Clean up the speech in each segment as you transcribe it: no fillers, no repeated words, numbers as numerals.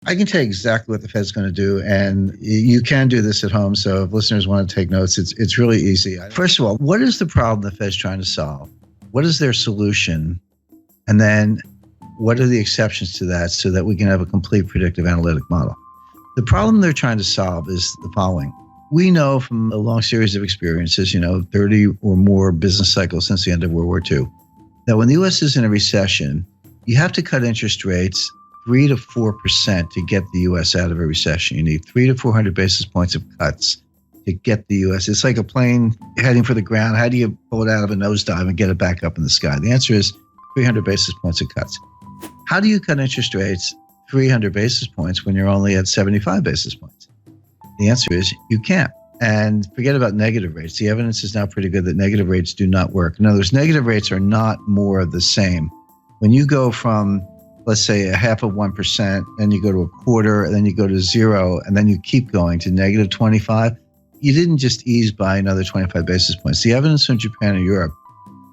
I can tell you exactly what the Fed's going to do, and you can do this at home. So if listeners want to take notes, it's really easy. First of all, what is the problem the Fed's trying to solve? What is their solution? And then what are the exceptions to that so that we can have a complete predictive analytic model? The problem they're trying to solve is the following. We know from a long series of experiences, 30 or more business cycles since the end of World War II, that when the U.S. is in a recession, you have to cut interest rates 3 to 4% to get the U.S. out of a recession. You need 300 to 400 basis points of cuts to get the U.S. It's like a plane heading for the ground. How do you pull it out of a nosedive and get it back up in the sky? The answer is 300 basis points of cuts. How do you cut interest rates 300 basis points when you're only at 75 basis points? The answer is you can't. And forget about negative rates. The evidence is now pretty good that negative rates do not work. In other words, negative rates are not more of the same. When you go from, let's say, 0.5%, and you go to 1/4, and then you go to 0, and then you keep going to negative 25, you didn't just ease by another 25 basis points. The evidence from Japan and Europe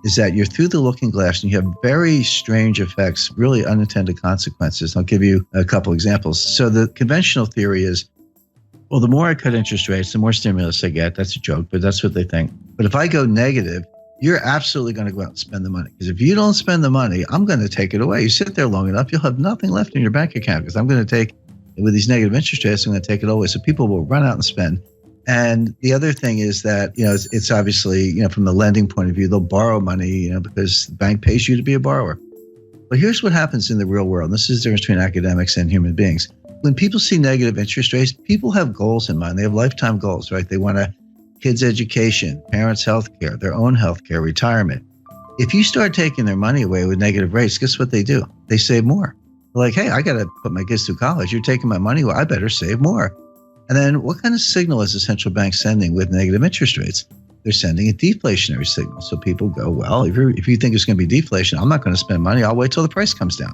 is that you're through the looking glass and you have very strange effects, really unintended consequences. I'll give you a couple examples. So the conventional theory is, well, the more I cut interest rates, the more stimulus I get. That's a joke, but that's what they think. But if I go negative, you're absolutely going to go out and spend the money. Because if you don't spend the money, I'm going to take it away. You sit there long enough, you'll have nothing left in your bank account because I'm going to take, with these negative interest rates, I'm going to take it away. So people will run out and spend. And the other thing is that, it's obviously, from the lending point of view, they'll borrow money, because the bank pays you to be a borrower. But here's what happens in the real world. This is the difference between academics and human beings. When people see negative interest rates, people have goals in mind. They have lifetime goals, right? They want kids' education, parents' health care, their own health care, retirement. If you start taking their money away with negative rates, guess what they do? They save more. They're like, hey, I got to put my kids through college. You're taking my money. Well, I better save more. And then what kind of signal is the central bank sending with negative interest rates? They're sending a deflationary signal. So people go, well, if you think it's going to be deflation, I'm not going to spend money. I'll wait till the price comes down.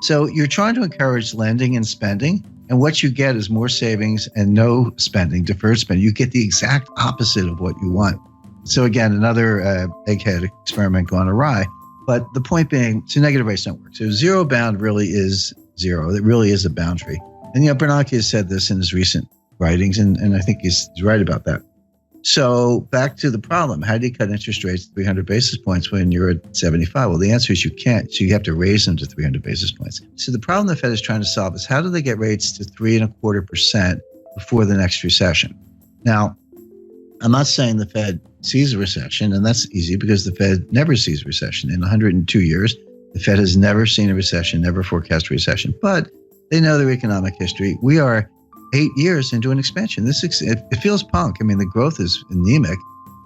So you're trying to encourage lending and spending. And what you get is more savings and no spending, deferred spending. You get the exact opposite of what you want. So again, another egghead experiment gone awry. But the point being, so negative rates don't work. So zero bound really is zero. It really is a boundary. And Bernanke has said this in his recent writings, and I think he's right about that. So back to the problem. How do you cut interest rates 300 basis points when you're at 75? Well, the answer is you can't. So you have to raise them to 300 basis points. So the problem the Fed is trying to solve is how do they get rates to 3.25% before the next recession? Now, I'm not saying the Fed sees a recession, and that's easy because the Fed never sees a recession. In 102 years, the Fed has never seen a recession, never forecast a recession, but they know their economic history. We are 8 years into an expansion. It feels punk. I mean, the growth is anemic,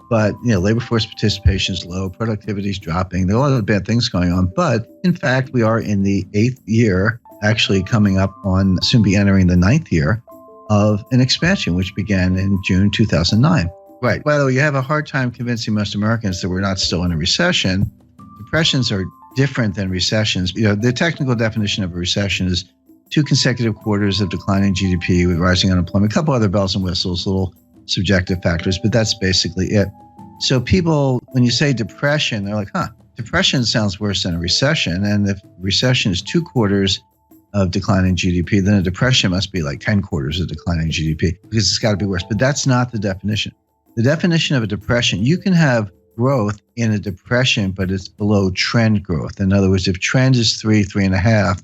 but labor force participation is low, productivity is dropping. There are a lot of bad things going on, but in fact, we are in the 8th year, actually coming up on, soon be entering the 9th year of an expansion, which began in June 2009. Right. By the way, you have a hard time convincing most Americans that we're not still in a recession. Depressions are different than recessions. The technical definition of a recession is 2 consecutive quarters of declining GDP with rising unemployment, a couple other bells and whistles, little subjective factors, but that's basically it. So people, when you say depression, they're like, depression sounds worse than a recession. And if recession is 2 quarters of declining GDP, then a depression must be like 10 quarters of declining GDP because it's got to be worse. But that's not the definition. The definition of a depression, you can have growth in a depression, but it's below trend growth. In other words, if trend is 3.5,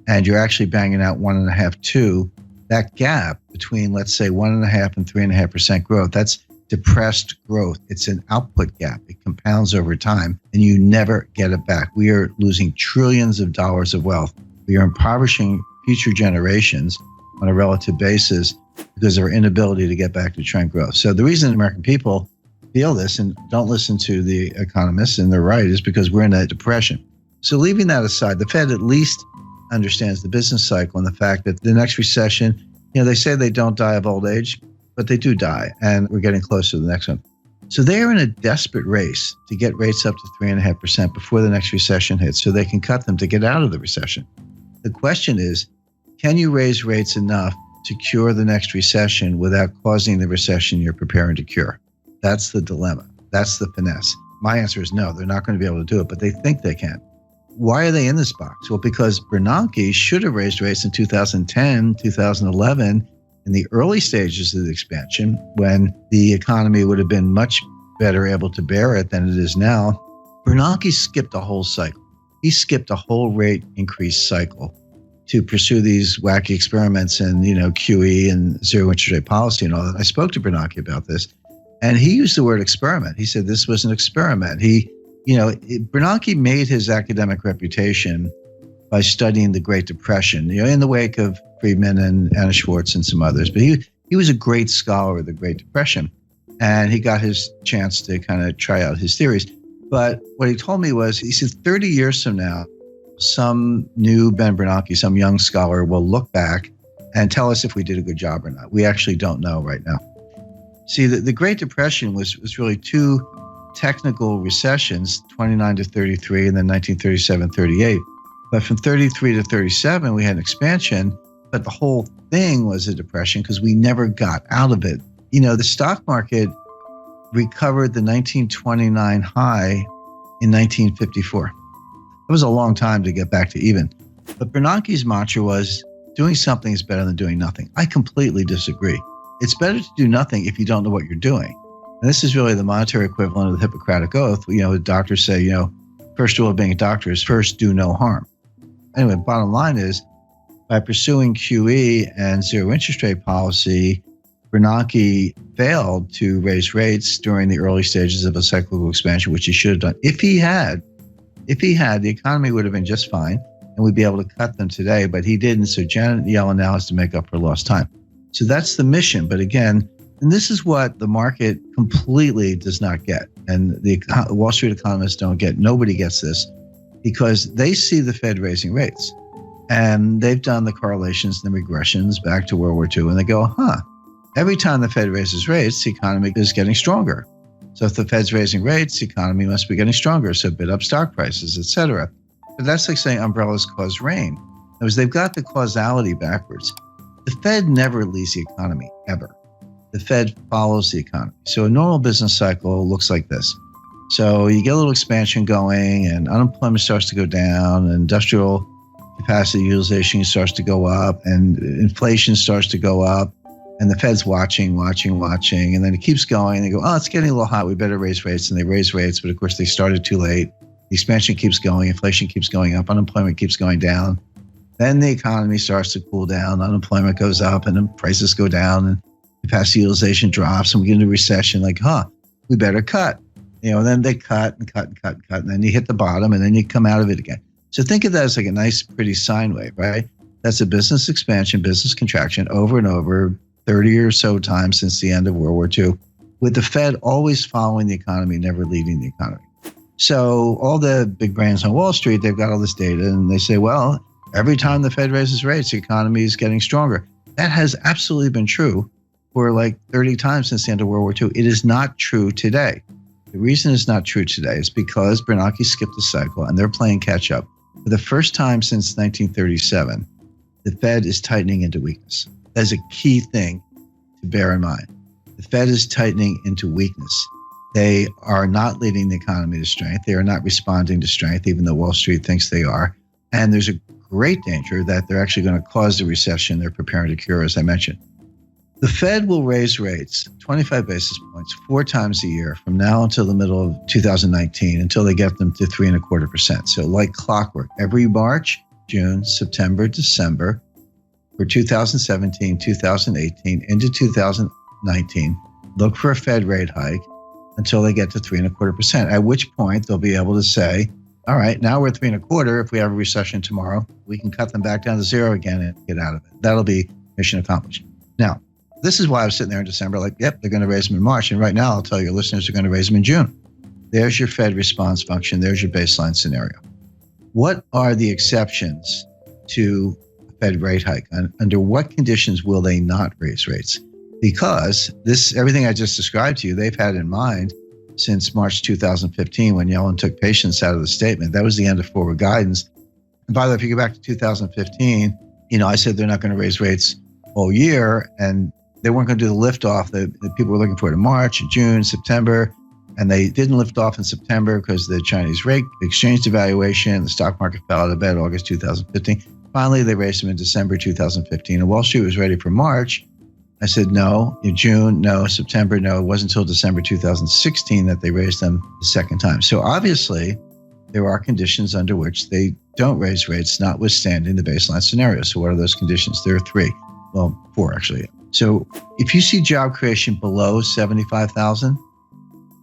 and you're actually banging out 1.5, 2, that gap between, let's say, 1.5 and 3.5% growth, that's depressed growth. It's an output gap. It compounds over time, and you never get it back. We are losing trillions of dollars of wealth. We are impoverishing future generations on a relative basis because of our inability to get back to trend growth. So the reason American people feel this and don't listen to the economists, and they're right, is because we're in a depression. So leaving that aside, the Fed at least understands the business cycle and the fact that the next recession, they say they don't die of old age, but they do die, and we're getting close to the next one. So they're in a desperate race to get rates up to 3.5% before the next recession hits so they can cut them to get out of the recession. The question is, can you raise rates enough to cure the next recession without causing the recession you're preparing to cure? That's the dilemma. That's the finesse. My answer is no, they're not going to be able to do it, but they think they can. Why are they in this box? Well, because Bernanke should have raised rates in 2010, 2011, in the early stages of the expansion, when the economy would have been much better able to bear it than it is now. Bernanke skipped a whole cycle. He skipped a whole rate increase cycle to pursue these wacky experiments and, QE and zero interest rate policy and all that. I spoke to Bernanke about this, and he used the word experiment. He said this was an experiment. Bernanke made his academic reputation by studying the Great Depression, in the wake of Friedman and Anna Schwartz and some others. But he was a great scholar of the Great Depression, and he got his chance to kind of try out his theories. But what he told me was, he said 30 years from now, some new Ben Bernanke, some young scholar will look back and tell us if we did a good job or not. We actually don't know right now. See, the Great Depression was really two technical recessions, 29 to 33 and then 1937-38. But from 33 to 37, we had an expansion, but the whole thing was a depression because we never got out of it. The stock market recovered the 1929 high in 1954. It was a long time to get back to even. But Bernanke's mantra was, doing something is better than doing nothing. I completely disagree. It's better to do nothing if you don't know what you're doing. And this is really the monetary equivalent of the Hippocratic Oath. Doctors say, first rule of being a doctor is first do no harm. Anyway, bottom line is, by pursuing QE and zero interest rate policy, Bernanke failed to raise rates during the early stages of a cyclical expansion, which he should have done. If he had, the economy would have been just fine, and we'd be able to cut them today, but he didn't. So Janet Yellen now has to make up for lost time. So that's the mission. But again, and this is what the market completely does not get, and the Wall Street economists don't get. Nobody gets this, because they see the Fed raising rates, and they've done the correlations and the regressions back to World War II, and they go, every time the Fed raises rates, the economy is getting stronger. So if the Fed's raising rates, the economy must be getting stronger, so bid up stock prices, et cetera. But that's like saying umbrellas cause rain. Because they've got the causality backwards. The Fed never leads the economy, ever. The Fed follows the economy. So a normal business cycle looks like this. So you get a little expansion going, and unemployment starts to go down, and industrial capacity utilization starts to go up, and inflation starts to go up. And the Fed's watching, and then it keeps going. They go, it's getting a little hot. We better raise rates. And they raise rates, but of course they started too late. The expansion keeps going. Inflation keeps going up. Unemployment keeps going down. Then the economy starts to cool down. Unemployment goes up, and then prices go down, and capacity utilization drops, and we get into recession. Like, we better cut. And then they cut, and then you hit the bottom, and then you come out of it again. So think of that as like a nice, pretty sine wave, right? That's a business expansion, business contraction over and over, 30 or so times since the end of World War II, with the Fed always following the economy, never leading the economy. So all the big brains on Wall Street, they've got all this data, and they say, well, every time the Fed raises rates, the economy is getting stronger. That has absolutely been true for like 30 times since the end of World War II. It is not true today. The reason it's not true today is because Bernanke skipped a cycle, and they're playing catch up. For the first time since 1937, the Fed is tightening into weakness. That is a key thing to bear in mind. The Fed is tightening into weakness. They are not leading the economy to strength. They are not responding to strength, even though Wall Street thinks they are. And there's a great danger that they're actually going to cause the recession they're preparing to cure, as I mentioned. The Fed will raise rates 25 basis points 4 times a year from now until the middle of 2019, until they get them to 3.25%. So like clockwork, every March, June, September, December, for 2017, 2018, into 2019, look for a Fed rate hike until they get to 3.25%, at which point they'll be able to say, all right, now we're at 3.25. If we have a recession tomorrow, we can cut them back down to 0 again and get out of it. That'll be mission accomplished. Now, this is why I was sitting there in December like, yep, they're going to raise them in March. And right now, I'll tell your listeners they're going to raise them in June. There's your Fed response function. There's your baseline scenario. What are the exceptions to Fed rate hike? Under what conditions will they not raise rates? Because everything I just described to you, they've had in mind since March 2015 when Yellen took patience out of the statement. That was the end of forward guidance. And by the way, if you go back to 2015, I said they're not going to raise rates all year, and they weren't going to do the liftoff that people were looking for in March, June, September. And they didn't lift off in September because of the Chinese rate exchange devaluation. The stock market fell out of bed August 2015. Finally, they raised them in December 2015. And Wall Street was ready for March. I said, no. In June, no. September, no. It wasn't until December 2016 that they raised them the second time. So obviously, there are conditions under which they don't raise rates, notwithstanding the baseline scenario. So what are those conditions? There are three. Well, four, actually. So if you see job creation below 75,000,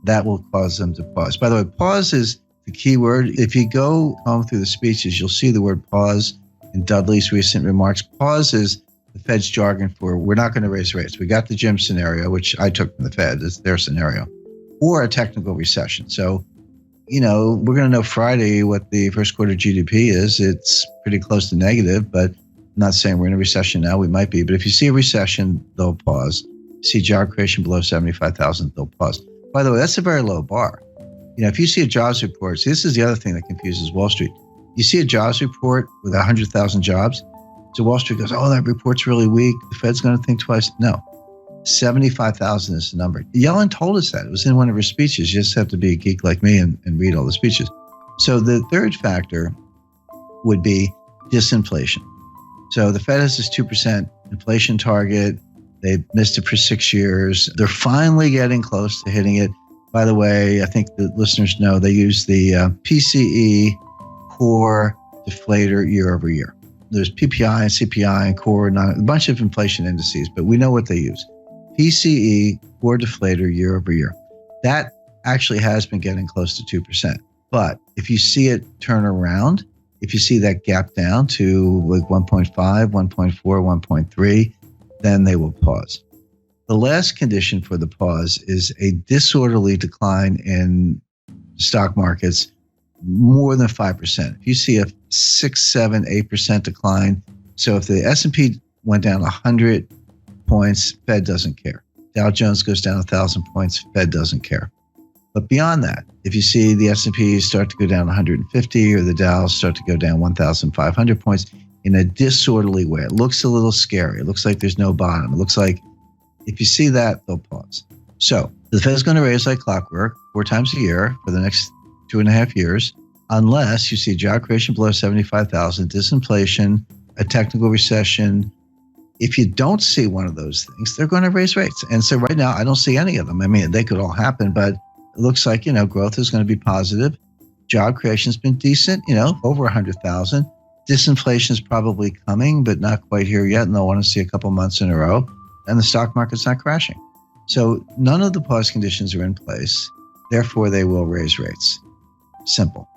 that will cause them to pause. By the way, pause is the key word. If you go home through the speeches, you'll see the word pause in Dudley's recent remarks. Pause is the Fed's jargon for we're not going to raise rates. We got the Jim scenario, which I took from the Fed, it's their scenario, or a technical recession. So, we're going to know Friday what the first quarter GDP is. It's pretty close to negative, but I'm not saying we're in a recession now. We might be. But if you see a recession, they'll pause. You see job creation below 75,000, they'll pause. By the way, that's a very low bar. If you see a jobs report, see, this is the other thing that confuses Wall Street. You see a jobs report with 100,000 jobs. So Wall Street goes, oh, that report's really weak. The Fed's going to think twice. No, 75,000 is the number. Yellen told us that. It was in one of her speeches. You just have to be a geek like me and read all the speeches. So the third factor would be disinflation. So the Fed has this 2% inflation target. They've missed it for 6 years. They're finally getting close to hitting it. By the way, I think the listeners know they use the PCE core deflator year over year. There's PPI and CPI and core, a bunch of inflation indices, but we know what they use. PCE core deflator year over year. That actually has been getting close to 2%. But if you see it turn around, if you see that gap down to like 1.5, 1.4, 1.3, then they will pause. The last condition for the pause is a disorderly decline in stock markets more than 5%. If you see a 6, 7, 8% decline, so if the S&P went down 100 points, Fed doesn't care. Dow Jones goes down 1,000 points, Fed doesn't care. But beyond that, if you see the S&P start to go down 150 or the Dow start to go down 1,500 points in a disorderly way, it looks a little scary. It looks like there's no bottom. It looks like if you see that, they'll pause. So the Fed is going to raise like clockwork 4 times a year for the next 2.5 years, unless you see job creation below 75,000, disinflation, a technical recession. If you don't see one of those things, they're going to raise rates. And so right now, I don't see any of them. I mean, they could all happen, but it looks like, growth is going to be positive. Job creation's been decent, over 100,000. Disinflation is probably coming, but not quite here yet. And they'll want to see a couple months in a row. And the stock market's not crashing. So none of the pause conditions are in place. Therefore, they will raise rates. Simple.